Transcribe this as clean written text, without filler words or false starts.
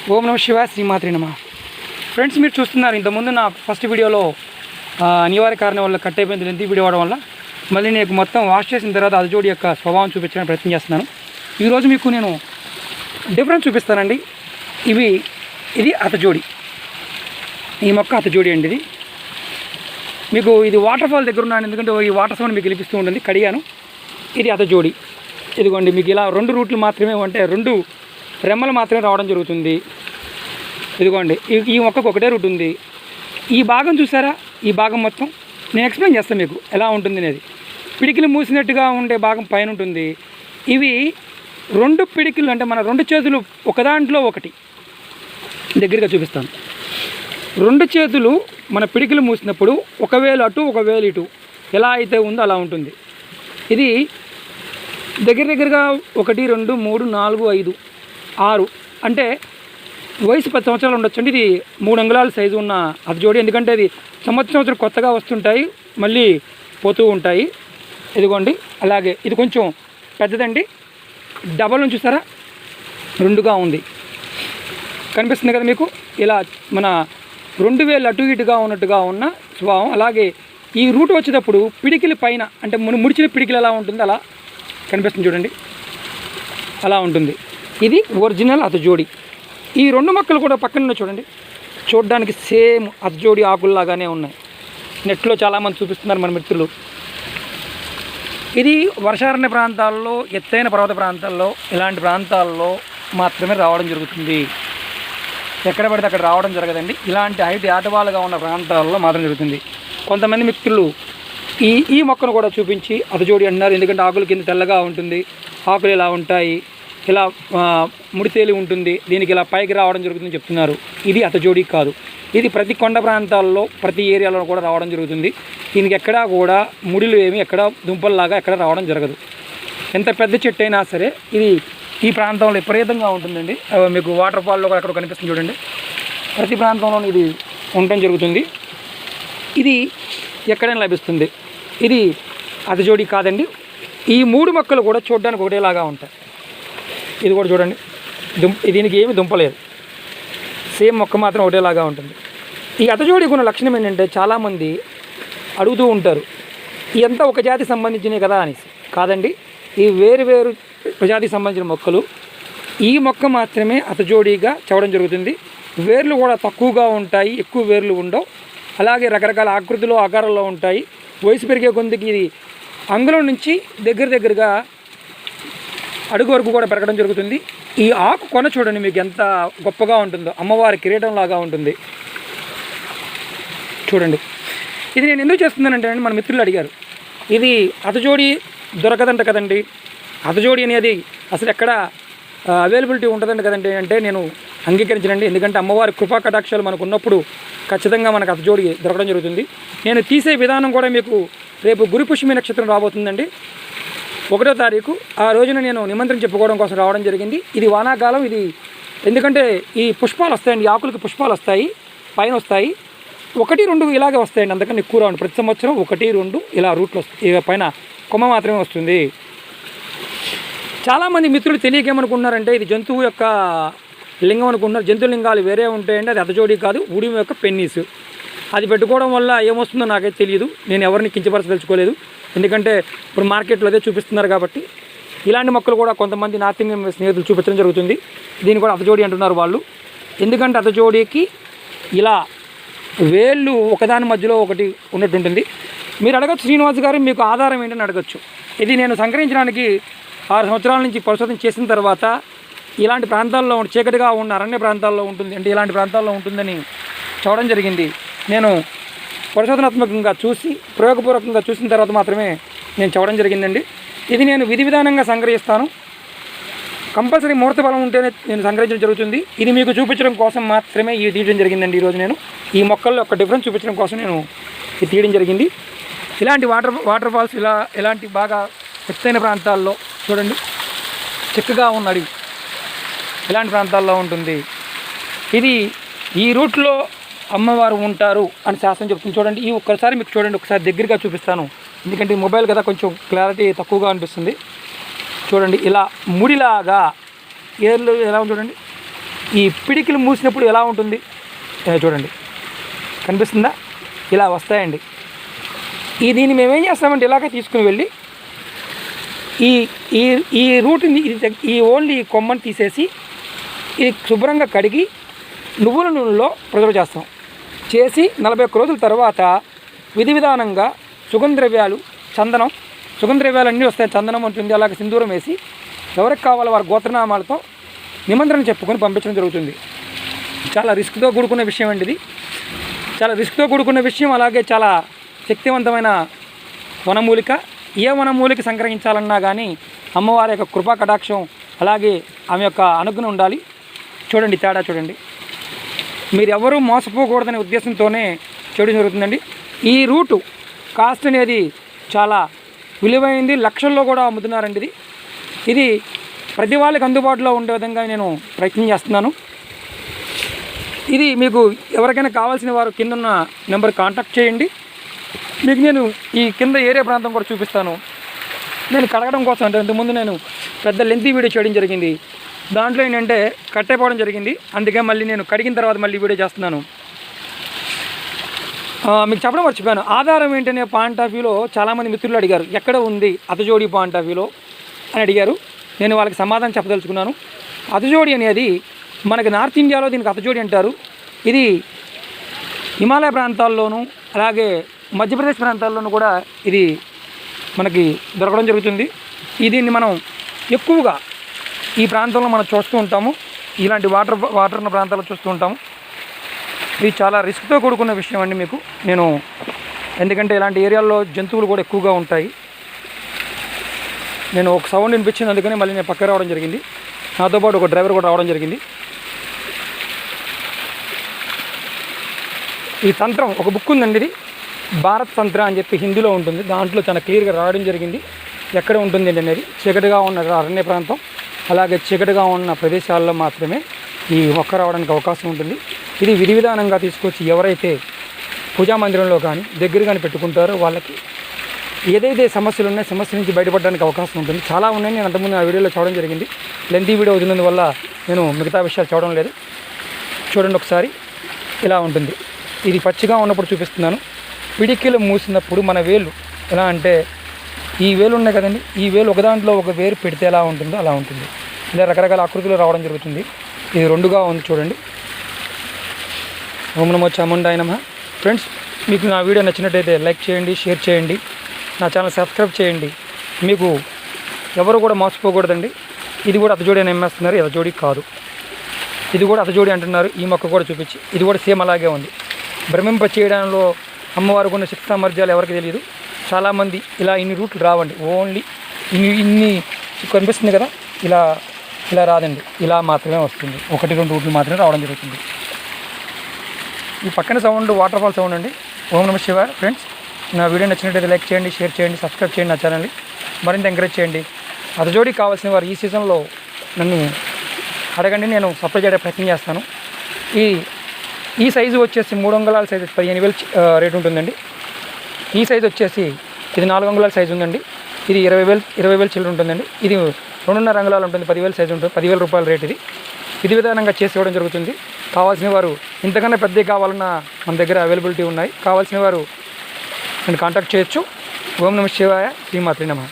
ఓం నమ శివాయ, శ్రీమాత్రి నమ. ఫ్రెండ్స్, మీరు చూస్తున్నారు ఇంతకుముందు నా ఫస్ట్ వీడియోలో అనివార్య కారణం వల్ల కట్ అయిపోయింది లెంతీ వీడియో అవడం వల్ల మళ్ళీ నేను మొత్తం వాష్ చేసిన తర్వాత అతజోడి యొక్క స్వభావం చూపించడానికి ప్రయత్నం చేస్తున్నాను. ఈరోజు మీకు నేను డిఫరెన్స్ చూపిస్తానండి. ఇది అతజోడి, ఈ మొక్క అతజోడి అండి. ఇది మీకు ఇది వాటర్ ఫాల్ దగ్గర ఉన్నాను, ఎందుకంటే ఈ వాటర్ సౌండ్ మీకు వినిపిస్తూ ఉంటుంది. కడిగాను. ఇది అతజోడి. ఇదిగోండి, మీకు ఇలా 2 రూట్లు మాత్రమే, అంటే 2 రెమ్మలు మాత్రమే రావడం జరుగుతుంది. ఇదిగోండి, ఈ మొక్కకు ఒకటే రూట్ ఉంది. ఈ భాగం చూసారా, ఈ భాగం మొత్తం నేను ఎక్స్ప్లెయిన్ చేస్తాను మీకు ఎలా ఉంటుంది అనేది. పిడికిలు మూసినట్టుగా ఉండే భాగం పైన ఉంటుంది. ఇవి 2 పిడికిలు, అంటే మన 2 చేతులు ఒకదాంట్లో ఒకటి. దగ్గరగా చూపిస్తాను. 2 చేతులు మన పిడికిలు మూసినప్పుడు ఒక వేలు అటు ఒక వేలు ఇటు ఎలా అయితే ఉందో అలా ఉంటుంది. ఇది దగ్గరగా 1 2 3 4 5 6, అంటే వయసు 10 సంవత్సరాలు ఉండొచ్చండి. ఇది 3 అంగుళాల సైజు ఉన్న అతజోడి. ఎందుకంటే అది సంవత్సరం కొత్తగా వస్తుంటాయి, మళ్ళీ పోతూ ఉంటాయి. ఇదిగోండి, అలాగే ఇది కొంచెం పెద్దదండి. డబల్ నుంచి చూసారా, 2గా ఉంది, కనిపిస్తుంది కదా మీకు. ఇలా మన 2 వేలు అటు ఇటుగా ఉన్నట్టుగా ఉన్న స్వభావం. అలాగే ఈ రూట్ వచ్చేటప్పుడు పిడికిలి పైన, అంటే ముడిచిన పిడికిలు ఎలా ఉంటుంది అలా కనిపిస్తుంది చూడండి, అలా ఉంటుంది. ఇది ఒరిజినల్ అతజోడి. ఈ 2 మొక్కలు కూడా పక్కన చూడండి, చూడడానికి సేమ్ అతజోడి ఆకుల్లాగానే ఉన్నాయి. నెట్లో చాలామంది చూపిస్తున్నారు మన మిత్రులు. ఇది వర్షారణ్య ప్రాంతాల్లో, ఎత్తైన పర్వత ప్రాంతాల్లో, ఇలాంటి ప్రాంతాల్లో మాత్రమే రావడం జరుగుతుంది. ఎక్కడ పడితే అక్కడ రావడం జరగదండి. ఇలాంటి హైట్ ఆటవాలుగా ఉన్న ప్రాంతాల్లో మాత్రం జరుగుతుంది. కొంతమంది మిత్రులు ఈ మొక్కను కూడా చూపించి అతజోడి అంటున్నారు. ఎందుకంటే ఆకులు కింద తెల్లగా ఉంటుంది, ఆకులు ఇలా ఉంటాయి, ఇలా ముడితేలి ఉంటుంది, దీనికి ఇలా పైకి రావడం జరుగుతుందని చెప్తున్నారు. ఇది అతజోడి కాదు. ఇది ప్రతి కొండ ప్రాంతాల్లో, ప్రతి ఏరియాలో కూడా రావడం జరుగుతుంది. దీనికి ఎక్కడా కూడా ముడిలు ఏమి, ఎక్కడ దుంపల్లాగా ఎక్కడ రావడం జరగదు. ఎంత పెద్ద చెట్టు అయినా సరే ఇది ఈ ప్రాంతంలో విపరీతంగా ఉంటుందండి. మీకు వాటర్ ఫాల్లో కూడా అక్కడ కనిపిస్తుంది చూడండి. ప్రతి ప్రాంతంలో ఇది ఉండటం జరుగుతుంది. ఇది ఎక్కడైనా లభిస్తుంది. ఇది అతజోడి కాదండి. ఈ 3 మొక్కలు కూడా చూడడానికి ఒకటేలాగా ఉంటాయి. ఇది కూడా చూడండి, దీనికి ఏమి దుంపలేదు, సేమ్ మొక్క మాత్రం ఒకటేలాగా ఉంటుంది. ఈ అతజోడికి ఉన్న లక్షణం ఏంటంటే, చాలామంది అడుగుతూ ఉంటారు, ఇదంతా ఒక జాతికి సంబంధించినవి కదా అనేసి. కాదండి, ఈ వేరు ప్రజాతికి సంబంధించిన మొక్కలు. ఈ మొక్క మాత్రమే అతజోడిగా చవడం జరుగుతుంది. వేర్లు కూడా తక్కువగా ఉంటాయి, ఎక్కువ వేర్లు ఉండవు. అలాగే రకరకాల ఆకృతిలో, ఆకారాల్లో ఉంటాయి. వయసు పెరిగే కొద్దికి ఇది అంగుళం నుంచి దగ్గరగా అడుగు వరకు కూడా పెరగడం జరుగుతుంది. ఈ ఆకు కొన చూడండి మీకు ఎంత గొప్పగా ఉంటుందో, అమ్మవారి కిరీటం లాగా ఉంటుంది చూడండి. ఇది నేను ఎందుకు చేస్తున్నానంటే, మన మిత్రులు అడిగారు, ఇది అతజోడి దొరకదంట కదండి, అతజోడి అనేది అసలు ఎక్కడ అవైలబిలిటీ ఉంటుందంట కదండి అంటే, నేను అంగీకరించనండి. ఎందుకంటే అమ్మవారి కృపా కటాక్షాలు మనకు ఉన్నప్పుడు ఖచ్చితంగా మనకు అతజోడి దొరకడం జరుగుతుంది. నేను తీసే విధానం కూడా మీకు రేపు గురు పుష్యమి నక్షత్రం రాబోతుందండి, 1వ తారీఖు. ఆ రోజున నేను నిమంత్రణ చెప్పుకోవడం కోసం రావడం జరిగింది. ఇది వానాకాలం. ఇది ఎందుకంటే ఈ పుష్పాలు వస్తాయండి, ఆకులకి పుష్పాలు వస్తాయి, పైన వస్తాయి. 1 2 ఇలాగే వస్తాయండి, అందుకని ఎక్కువ రావండి. ప్రతి సంవత్సరం 1 2 ఇలా రూట్లు వస్తాయి, పైన కొమ్మ మాత్రమే వస్తుంది. చాలామంది మిత్రులు తెలియకేమనుకుంటున్నారంటే, ఇది జంతువు యొక్క లింగం అనుకుంటున్నారు. జంతు లింగాలు వేరే ఉంటాయండి, అది అతజోడి కాదు, ఉడిమి యొక్క పెన్నీసు. అది పెట్టుకోవడం వల్ల ఏమొస్తుందో నాకైతే తెలియదు. నేను ఎవరిని కించపరచదలుచుకోలేదు, ఎందుకంటే ఇప్పుడు మార్కెట్లో అదే చూపిస్తున్నారు కాబట్టి. ఇలాంటి మొక్కలు కూడా కొంతమంది నార్త్ ఇండియన్ స్నేహితులు చూపించడం జరుగుతుంది. దీన్ని కూడా అతజోడి అంటున్నారు వాళ్ళు. ఎందుకంటే అతజోడికి ఇలా వేళ్ళు ఒకదాని మధ్యలో ఒకటి ఉన్నట్టుంటుంది. మీరు అడగచ్చు, శ్రీనివాస్ గారు మీకు ఆధారం ఏంటని అడగచ్చు. ఇది నేను సంగ్రహించడానికి 6 సంవత్సరాల నుంచి పరిశోధన చేసిన తర్వాత ఇలాంటి ప్రాంతాల్లో చీకటిగా ఉన్న అరణ్య ప్రాంతాల్లో ఉంటుంది, అంటే ఇలాంటి ప్రాంతాల్లో ఉంటుందని చూడడం జరిగింది. నేను పరిశోధనాత్మకంగా చూసి, ప్రయోగపూర్వకంగా చూసిన తర్వాత మాత్రమే నేను చూడడం జరిగిందండి. ఇది నేను విధి విధానంగా సంగ్రహిస్తాను. కంపల్సరీ ముహూర్త బలం ఉంటేనే నేను సంగ్రహించడం జరుగుతుంది. ఇది మీకు చూపించడం కోసం మాత్రమే ఇది తీయడం జరిగిందండి. ఈరోజు నేను ఈ మొక్కల్లో ఒక డిఫరెన్స్ చూపించడం కోసం నేను ఇది తీయడం జరిగింది. ఇలాంటి వాటర్ ఫాల్స్ ఇలాంటి బాగా ఎత్తైన ప్రాంతాల్లో చూడండి, చిక్కగా ఉన్న అడవి ఇలాంటి ప్రాంతాల్లో ఉంటుంది. ఇది ఈ రూట్లో అమ్మవారు ఉంటారు అని శాస్త్రం చెప్తుంది. చూడండి, ఈ ఒక్కసారి మీకు చూడండి, ఒకసారి దగ్గరగా చూపిస్తాను, ఎందుకంటే మొబైల్ కదా కొంచెం క్లారిటీ తక్కువగా అనిపిస్తుంది. చూడండి, ఇలా ముడిలాగా ఏర్లు ఎలా ఉంది చూడండి, ఈ పిడికిలు మూసినప్పుడు ఎలా ఉంటుంది చూడండి, కనిపిస్తుందా? ఇలా వస్తాయండి. దీన్ని మేమేం చేస్తామంటే ఇలాగే తీసుకుని వెళ్ళి ఈ ఈ ఈ రూట్ని ఈ ఓన్లీ కొమ్మని తీసేసి ఇది శుభ్రంగా కడిగి నువ్వుల నూనెలో ప్రిజర్వ్ చేస్తాం. చేసి 41 రోజుల తర్వాత విధి విధానంగా సుగంధ ద్రవ్యాలు, చందనం, సుగంధ ద్రవ్యాలు అన్నీ వస్తాయి. చందనం ఉంటుంది, అలాగే సింధూరం వేసి ఎవరికి కావాలో వారి గోత్రనామాలతో నిమంత్రణ చెప్పుకొని పంపించడం జరుగుతుంది. చాలా రిస్క్తో కూడుకున్న విషయం అండి ఇది. చాలా రిస్క్తో కూడుకున్న విషయం, అలాగే చాలా శక్తివంతమైన వనమూలిక. ఏ వనమూలిక సంగ్రహించాలన్నా కానీ అమ్మవారి యొక్క కృపా కటాక్షం, అలాగే ఆమె యొక్క అనుగ్రహం ఉండాలి. చూడండి తేడా చూడండి. మీరు ఎవరూ మోసపోకూడదనే ఉద్దేశంతోనే చేయడం జరుగుతుందండి. ఈ రూటు కాస్ట్ అనేది చాలా విలువైంది, లక్షల్లో కూడా అమ్ముతున్నారండి. ఇది ప్రతి వాళ్ళకి అందుబాటులో ఉండే విధంగా నేను ప్రయత్నం చేస్తున్నాను. ఇది మీకు ఎవరికైనా కావాల్సిన వారు కింద ఉన్న నెంబర్ కాంటాక్ట్ చేయండి. మీకు నేను ఈ కింద ఏరియా ప్రాంతం కూడా చూపిస్తాను. నేను కడగడం కోసం అంటే ఇంతకుముందు నేను పెద్ద లెంతీ వీడియో చేయడం జరిగింది. దాంట్లో ఏంటంటే కట్టైపోవడం జరిగింది. అందుకే మళ్ళీ నేను కడిగిన తర్వాత మళ్ళీ వీడియో చేస్తున్నాను. మీకు చెప్పడం మర్చిపోయాను, ఆధారం ఏంటనే పాయింట్ ఆఫ్ వ్యూలో చాలామంది మిత్రులు అడిగారు, ఎక్కడ ఉంది అతజోడి పాయింట్ ఆఫ్ వ్యూలో అని అడిగారు. నేను వాళ్ళకి సమాధానం చెప్పదలుచుకున్నాను. అతజోడి అనేది మనకి నార్త్ ఇండియాలో దీనికి అతజోడి అంటారు. ఇది హిమాలయ ప్రాంతాల్లోనూ అలాగే మధ్యప్రదేశ్ ప్రాంతాల్లోనూ కూడా ఇది మనకి దొరకడం జరుగుతుంది. దీన్ని మనం ఎక్కువగా ఈ ప్రాంతంలో మనం చూస్తూ ఉంటాము. ఇలాంటి వాటర్ ఉన్న ప్రాంతాల్లో చూస్తూ ఉంటాము. ఇది చాలా రిస్క్తో కూడుకున్న విషయం అండి మీకు నేను, ఎందుకంటే ఇలాంటి ఏరియాల్లో జంతువులు కూడా ఎక్కువగా ఉంటాయి. నేను ఒక సౌండ్ వినిపించింది, అందుకని మళ్ళీ నేను పక్కకు రావడం జరిగింది. నాతో పాటు ఒక డ్రైవర్ కూడా రావడం జరిగింది. ఈ తంత్రం ఒక బుక్ ఉందండి, ఇది భారత్ తంత్ర అని చెప్పి హిందీలో ఉంటుంది. దాంట్లో చాలా క్లియర్గా రావడం జరిగింది ఎక్కడ ఉంటుంది అనేది. చీకటిగా ఉన్న అరణ్య ప్రాంతం, అలాగే చీకటిగా ఉన్న ప్రదేశాల్లో మాత్రమే ఈ మొక్క రావడానికి అవకాశం ఉంటుంది. ఇది విధి విధానంగా తీసుకొచ్చి ఎవరైతే పూజా మందిరంలో కానీ దగ్గర కానీ పెట్టుకుంటారో వాళ్ళకి ఏదైతే సమస్యలు ఉన్నాయో సమస్య నుంచి బయటపడడానికి అవకాశం ఉంటుంది. చాలా ఉన్నాయి, నేను అంతకుముందు ఆ వీడియోలో చూడడం జరిగింది. లెంతీ వీడియో వదిలినందువల్ల నేను మిగతా విషయాలు చూడడం లేదు. చూడండి ఒకసారి, ఇలా ఉంటుంది. ఇది పచ్చిగా ఉన్నప్పుడు చూపిస్తున్నాను. పిడికిలు మూసినప్పుడు మన వేలు ఎలా అంటే, ఈ వేలు ఉన్నాయి కదండి, ఈ వేలు ఒకదాంట్లో ఒక వేరు పెడితే ఎలా ఉంటుందో అలా ఉంటుంది. ఇలా రకరకాల ఆకృతిలో రావడం జరుగుతుంది. ఇది రెండుగా ఉంది చూడండి. ఓం నమో చాముండాయ నమః. ఫ్రెండ్స్, మీకు నా వీడియో నచ్చినట్టయితే లైక్ చేయండి, షేర్ చేయండి, నా ఛానల్ సబ్స్క్రైబ్ చేయండి. మీకు ఎవరు కూడా మోసపోకూడదండి. ఇది కూడా అతజోడి అని అమ్మేస్తున్నారు, అతజోడి కాదు. ఇది కూడా అతజోడి అంటున్నారు. ఈ మొక్క కూడా చూపించి ఇది కూడా సేమ్ అలాగే ఉంది. భ్రమింప చేయడంలో అమ్మవారికి ఉన్న శక్తి సామర్థ్యాలు ఎవరికి తెలియదు. చాలామంది ఇలా ఇన్ని రూట్లు రావండి, ఓన్లీ ఇన్ని కనిపిస్తుంది కదా, ఇలా ఇలా రాదండి, ఇలా మాత్రమే వస్తుంది. 1-2 రూట్లు మాత్రమే రావడం జరుగుతుంది. ఈ పక్కన సౌండ్ వాటర్ ఫాల్ సౌండ్ అండి. ఓం నమః శివాయ. ఫ్రెండ్స్, నా వీడియో నచ్చినట్టయితే లైక్ చేయండి, షేర్ చేయండి, సబ్స్క్రైబ్ చేయండి, నా ఛానల్ని మరింత ఎంకరేజ్ చేయండి. అతజోడి కావాల్సిన వారు ఈ సీజన్లో నన్ను అడగండి, నేను సప్లై చేయడానికి ప్రయత్నం చేస్తాను. ఈ సైజు వచ్చేసి 3 అంగుళాల సైజు 15,000 రేట్ ఉంటుందండి. ఈ సైజు వచ్చేసి ఇది 4 అంగుళాల సైజు ఉందండి. ఇది 20,000 చిల్లర ఉంటుందండి. ఇది 2.5 అంగుళాలు ఉంటుంది, 10,000 సైజు ఉంటుంది, 10,000 రూపాయల రేట్. ఇది విధానంగా చేసి ఇవ్వడం జరుగుతుంది. కావాల్సిన వారు ఇంతకన్నా పెద్దవి కావాలన్నా మన దగ్గర అవైలబిలిటీ ఉన్నాయి. కావాల్సిన వారు నేను కాంటాక్ట్ చేయొచ్చు. ఓం నమః శివాయ. శ్రీమాత్రే నమః.